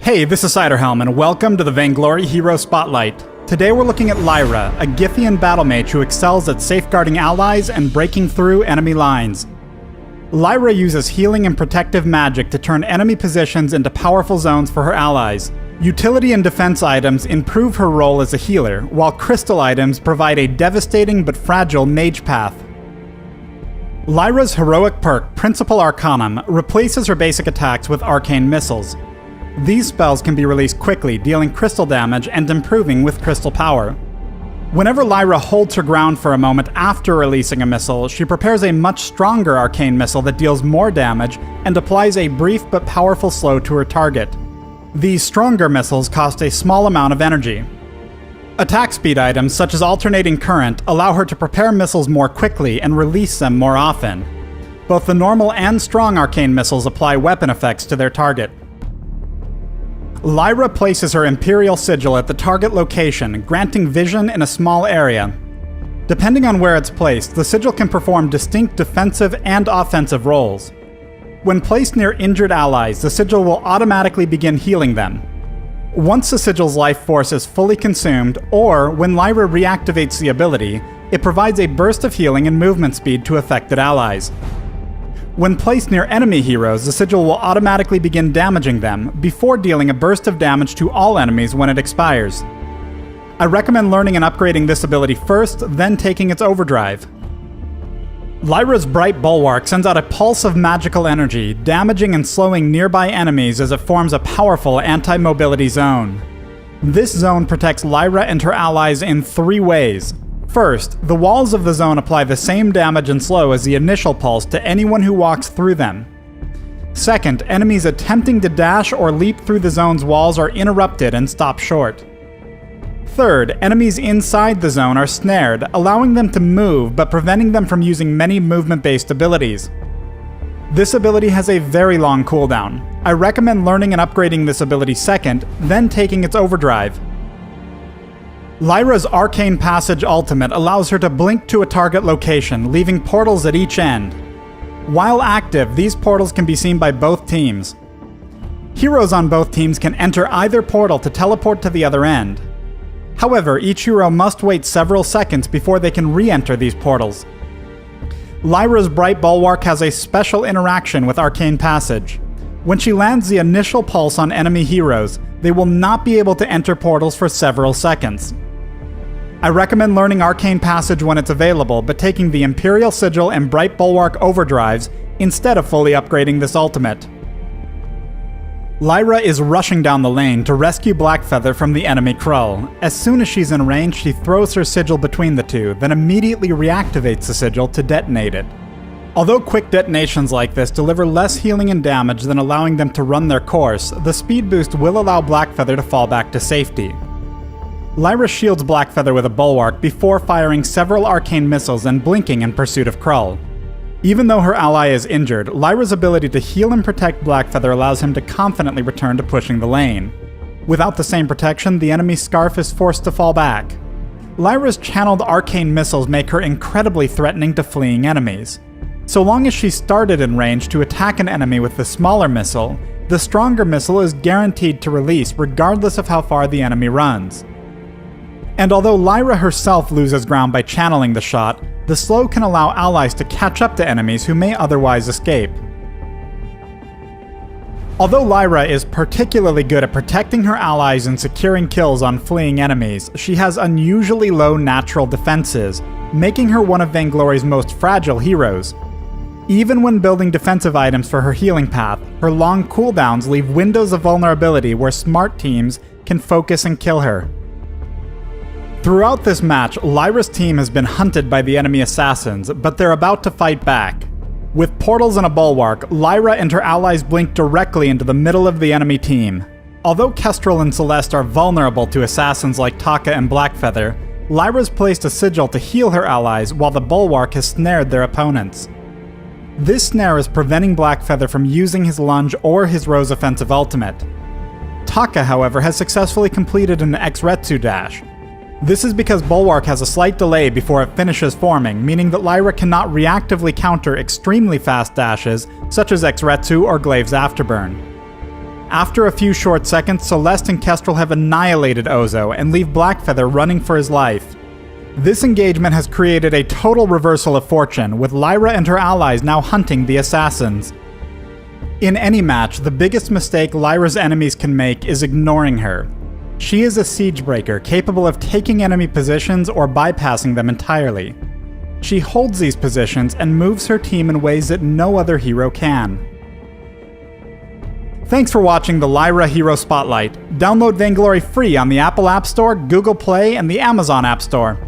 Hey, this is Ciderhelm, and welcome to the Vainglory Hero Spotlight. Today we're looking at Lyra, a Githian battlemage who excels at safeguarding allies and breaking through enemy lines. Lyra uses healing and protective magic to turn enemy positions into powerful zones for her allies. Utility and defense items improve her role as a healer, while crystal items provide a devastating but fragile mage path. Lyra's heroic perk, Principal Arcanum, replaces her basic attacks with arcane missiles. These spells can be released quickly, dealing crystal damage and improving with crystal power. Whenever Lyra holds her ground for a moment after releasing a missile, she prepares a much stronger arcane missile that deals more damage and applies a brief but powerful slow to her target. These stronger missiles cost a small amount of energy. Attack speed items such as alternating current allow her to prepare missiles more quickly and release them more often. Both the normal and strong arcane missiles apply weapon effects to their target. Lyra places her Imperial Sigil at the target location, granting vision in a small area. Depending on where it's placed, the sigil can perform distinct defensive and offensive roles. When placed near injured allies, the sigil will automatically begin healing them. Once the sigil's life force is fully consumed, or when Lyra reactivates the ability, it provides a burst of healing and movement speed to affected allies. When placed near enemy heroes, the sigil will automatically begin damaging them, before dealing a burst of damage to all enemies when it expires. I recommend learning and upgrading this ability first, then taking its overdrive. Lyra's Bright Bulwark sends out a pulse of magical energy, damaging and slowing nearby enemies as it forms a powerful anti-mobility zone. This zone protects Lyra and her allies in 3 ways. First, the walls of the zone apply the same damage and slow as the initial pulse to anyone who walks through them. Second, enemies attempting to dash or leap through the zone's walls are interrupted and stop short. Third, enemies inside the zone are snared, allowing them to move but preventing them from using many movement-based abilities. This ability has a very long cooldown. I recommend learning and upgrading this ability second, then taking its overdrive. Lyra's Arcane Passage ultimate allows her to blink to a target location, leaving portals at each end. While active, these portals can be seen by both teams. Heroes on both teams can enter either portal to teleport to the other end. However, each hero must wait several seconds before they can re-enter these portals. Lyra's Bright Bulwark has a special interaction with Arcane Passage. When she lands the initial pulse on enemy heroes, they will not be able to enter portals for several seconds. I recommend learning Arcane Passage when it's available, but taking the Imperial Sigil and Bright Bulwark overdrives instead of fully upgrading this ultimate. Lyra is rushing down the lane to rescue Blackfeather from the enemy Krull. As soon as she's in range, she throws her sigil between the two, then immediately reactivates the sigil to detonate it. Although quick detonations like this deliver less healing and damage than allowing them to run their course, the speed boost will allow Blackfeather to fall back to safety. Lyra shields Blackfeather with a bulwark before firing several arcane missiles and blinking in pursuit of Krull. Even though her ally is injured, Lyra's ability to heal and protect Blackfeather allows him to confidently return to pushing the lane. Without the same protection, the enemy Scarf is forced to fall back. Lyra's channeled arcane missiles make her incredibly threatening to fleeing enemies. So long as she started in range to attack an enemy with the smaller missile, the stronger missile is guaranteed to release regardless of how far the enemy runs. And although Lyra herself loses ground by channeling the shot, the slow can allow allies to catch up to enemies who may otherwise escape. Although Lyra is particularly good at protecting her allies and securing kills on fleeing enemies, she has unusually low natural defenses, making her one of Vainglory's most fragile heroes. Even when building defensive items for her healing path, her long cooldowns leave windows of vulnerability where smart teams can focus and kill her. Throughout this match, Lyra's team has been hunted by the enemy assassins, but they're about to fight back. With portals and a bulwark, Lyra and her allies blink directly into the middle of the enemy team. Although Kestrel and Celeste are vulnerable to assassins like Taka and Blackfeather, Lyra's placed a sigil to heal her allies while the bulwark has snared their opponents. This snare is preventing Blackfeather from using his lunge or his Rose offensive ultimate. Taka, however, has successfully completed an Exretsu dash. This is because Bulwark has a slight delay before it finishes forming, meaning that Lyra cannot reactively counter extremely fast dashes, such as Exretsu or Glaive's Afterburn. After a few short seconds, Celeste and Kestrel have annihilated Ozo and leave Blackfeather running for his life. This engagement has created a total reversal of fortune, with Lyra and her allies now hunting the assassins. In any match, the biggest mistake Lyra's enemies can make is ignoring her. She is a siegebreaker capable of taking enemy positions or bypassing them entirely. She holds these positions and moves her team in ways that no other hero can. Thanks for watching the Lyra Hero Spotlight. Download Vainglory free on the Apple App Store, Google Play, and the Amazon App Store.